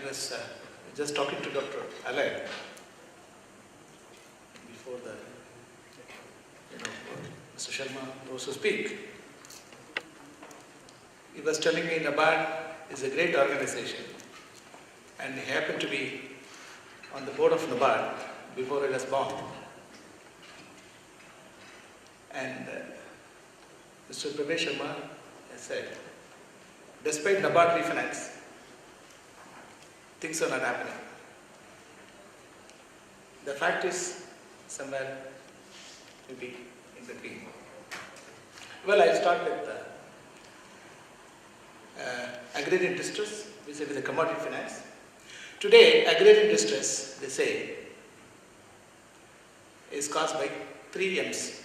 was just talking to Dr. Alay before the, Mr. Sharma rose to speak. He was telling me NABARD is a great organization, and he happened to be on the board of NABARD before I was born. And Mr. Pravesh Sharma has said, despite NABARD refinance, things are not happening. The fact is somewhere maybe in between. Well, I'll start with agrarian distress vis-a-vis the commodity finance. Today, agrarian distress, they say, is caused by 3 M's: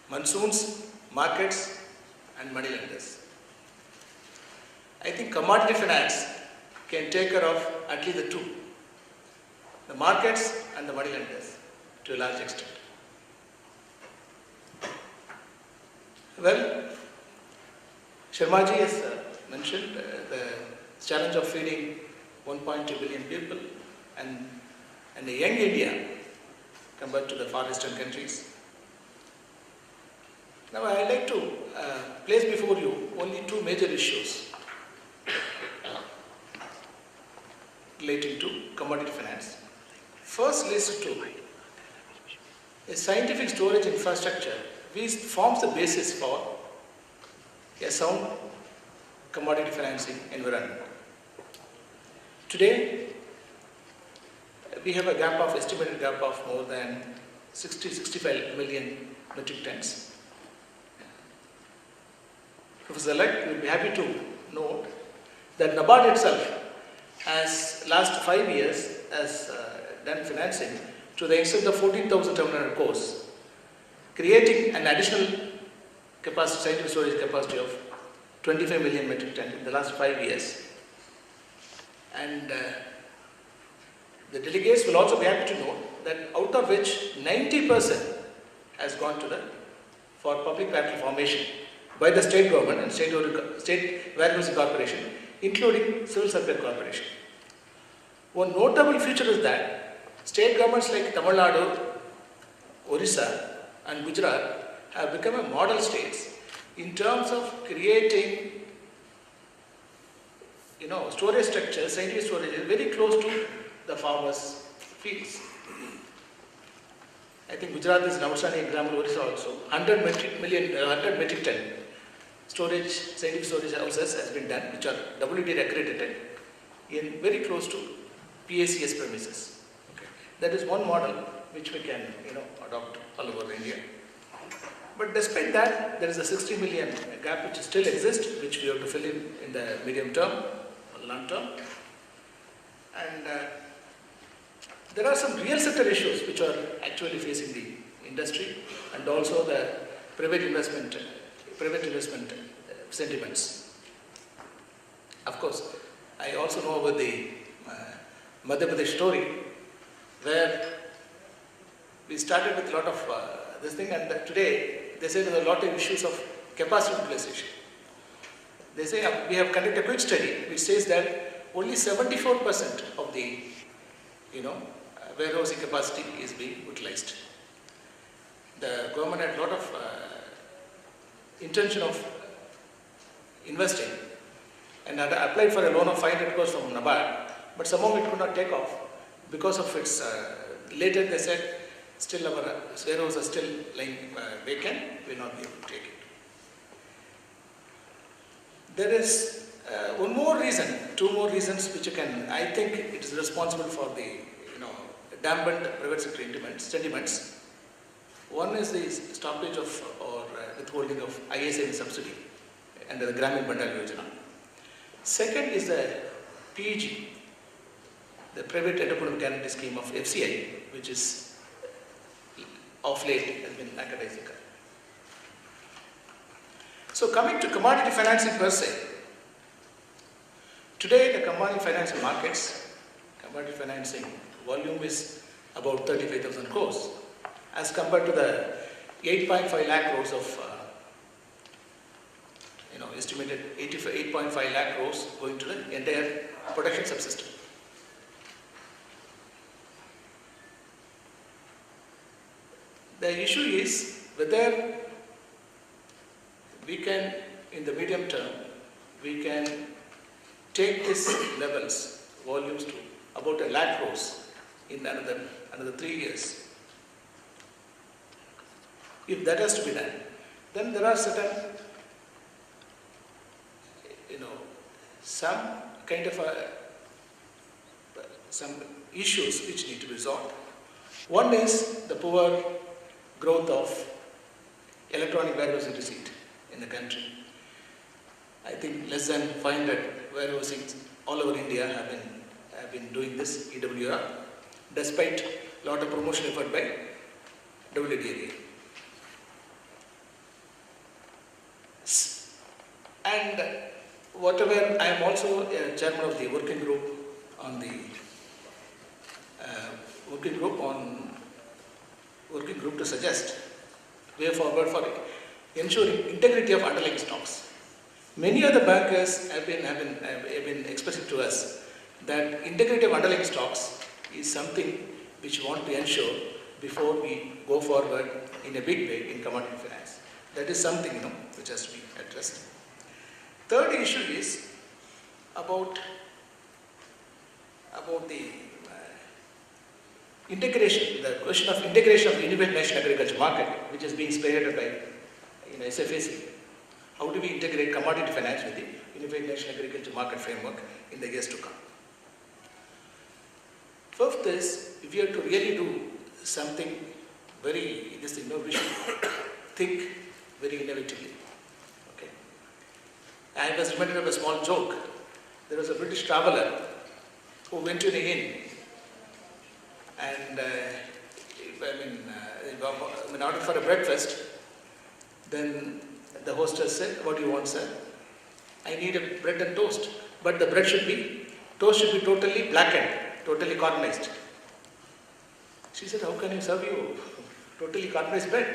monsoons, markets, and money lenders. I think commodity finance can take care of at least the 2, the markets and the money lenders, to a large extent. Well, Sharmaji has mentioned the challenge of feeding 1.2 billion people and a young India compared to the far eastern countries. Now, I would like to place before you only 2 major issues relating to commodity finance. First relates to a scientific storage infrastructure which forms the basis for a sound commodity financing environment. Today, we have a estimated gap of more than 60-65 million metric tons. Professor Lek will be happy to note that NABARD itself has last 5 years has done financing to the extent of 14,700 crores, creating an additional capacity, scientific storage capacity of 25 million metric ton in the last 5 years. And the delegates will also be happy to note that out of which 90% has gone to for public capital formation by the state government and state warehousing corporation, including civil supply corporation. One notable feature is that state governments like Tamil Nadu, Orissa, and Gujarat have become a model states in terms of creating, storage structures, scientific storage very close to the farmers' fields. I think Gujarat is an outstanding example, Orissa also. 100 metric ton storage, scientific storage houses has been done, which are WD accredited in very close to PACS premises. Okay. That is one model which we can, adopt all over India. But despite that, there is a 60 million gap which still exists, which we have to fill in the medium term or long term. And there are some real sector issues which are actually facing the industry and also the private investment sentiments. Of course, I also know about the Madhya Pradesh story, where we started with a lot of this thing, and today they say there are a lot of issues of capacity utilization. They say we have conducted a quick study which says that only 74% of the warehousing capacity is being utilized. The government had a lot of intention of investing and had applied for a loan of 500 crores from NABARD, but somehow it could not take off because of its later they said still our warehouses are still lying vacant, we will not be able to take it. There is one more reason, 2 more reasons which I think it is responsible for the dampened private sector sentiments. One is the stoppage of or withholding of ISA subsidy under the Gramin Bandal Yojana. Second is the PEG, the Private Entrepreneur Guarantee Scheme of FCI, which is of late has been academic. So coming to commodity financing per se, today the commodity financing markets, commodity financing volume is about 35,000 crores as compared to the 8.5 lakh crores of estimated 8.5 lakh crores going to the entire production subsystem. The issue is whether we can, in the medium term, we can take these levels, volumes to about 1 lakh crores in another 3 years. If that has to be done, then there are certain, some kind of some issues which need to be resolved. One is the poor growth of electronic warehousing receipt in the country. I think less than 500 warehousing all over India have been doing this EWR, despite a lot of promotion effort by WDRA. And whatever, I am also a chairman of the working group on the working group to suggest way forward for ensuring integrity of underlying stocks. Many other bankers have been expressing to us that integrity of underlying stocks is something which we want to ensure before we go forward in a big way in commodity finance. That is something which has to be addressed. Third issue is about the integration, the question of integration of the Unified National Agriculture Market, which is being spearheaded by SFAC. How do we integrate commodity finance with the Unified National Agriculture Market framework in the years to come? Fifth is, if you have to really do something very, we should think very innovatively. Okay. I was reminded of a small joke. There was a British traveller who went to an inn and ordered for a breakfast. Then the hostess said, "What do you want, sir?" "I need a bread and toast, but the toast should be totally blackened, totally carbonized." She said, "How can you serve you totally carbonized bread?"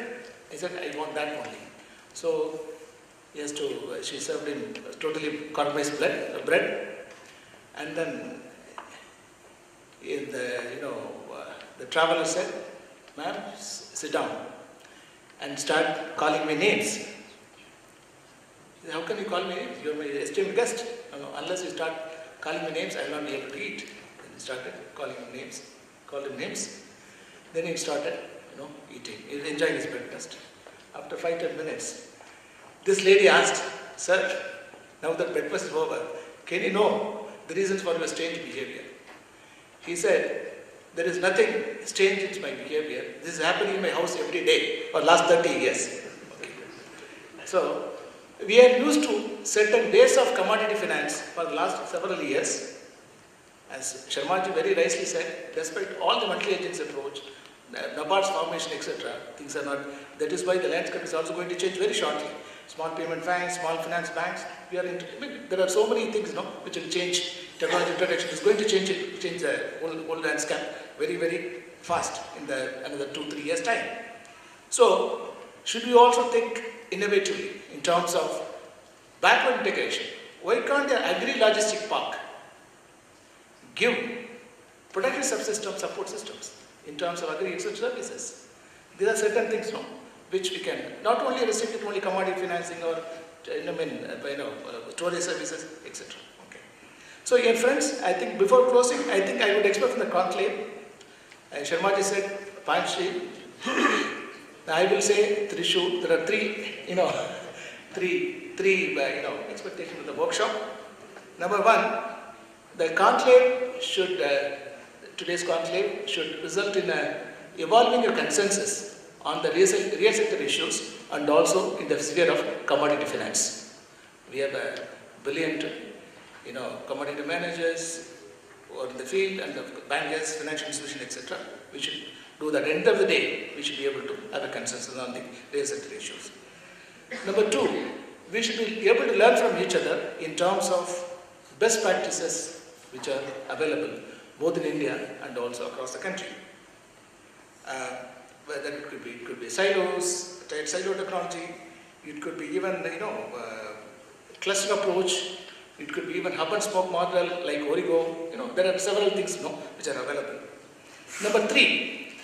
I said, "I want that only." So she served him totally carbonized bread, and then the traveller said, "Ma'am, sit down and start calling me names." He said, "How can you call me names? You are my esteemed guest. Unless you start calling me names, I will not be able to eat." Then he started calling him names. Then he started, eating, enjoying his breakfast. After 5-10 minutes, this lady asked, "Sir, now that breakfast is over, can you know the reasons for your strange behavior?" He said, "There is nothing strange in my behavior. This is happening in my house every day for last 30 years. Okay. So, we are used to certain ways of commodity finance for the last several years. As Sharmaji very nicely said, despite all the multi-agency approach, NABARD's formation, etc., things are not. That is why the landscape is also going to change very shortly. Small payment banks, small finance banks, there are so many things which will change. Technology introduction is going to change the whole landscape very, very fast in another 2-3 years' time. So, should we also think innovatively in terms of backward integration? Why can't the agri-logistic park give productive subsystem support systems in terms of agri-research services? These are certain things which we can not only restrict it to only commodity financing or storage services, etc. Okay. So, dear friends, I think before closing, I would expect from the conclave. Sharmaji said, Panchshri. I will say Trishu. There are three expectations of the workshop. Number one, the conclave today's conclave should result in evolving a consensus on the real sector issues and also in the sphere of commodity finance. We have a brilliant, commodity managers who are in the field and the bankers, financial institutions, etc. We should do that. At the end of the day, we should be able to have a consensus on the real sector issues. Number two, we should be able to learn from each other in terms of best practices which are available both in India and also across the country. Whether it could be silos, silo technology, it could be even cluster approach, it could be even hub and spoke model like Origo. There are several things which are available. Number three,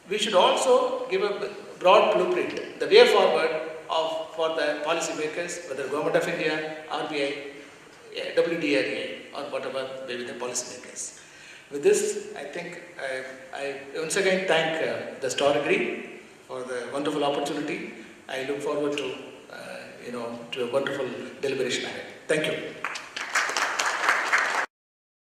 we should also give a broad blueprint, the way forward for the policymakers, whether Government of India, RBI, WDRA, or whatever may be the policymakers. With this, I think I once again thank the Star Agri for the wonderful opportunity. I look forward to to a wonderful deliberation ahead. Thank you.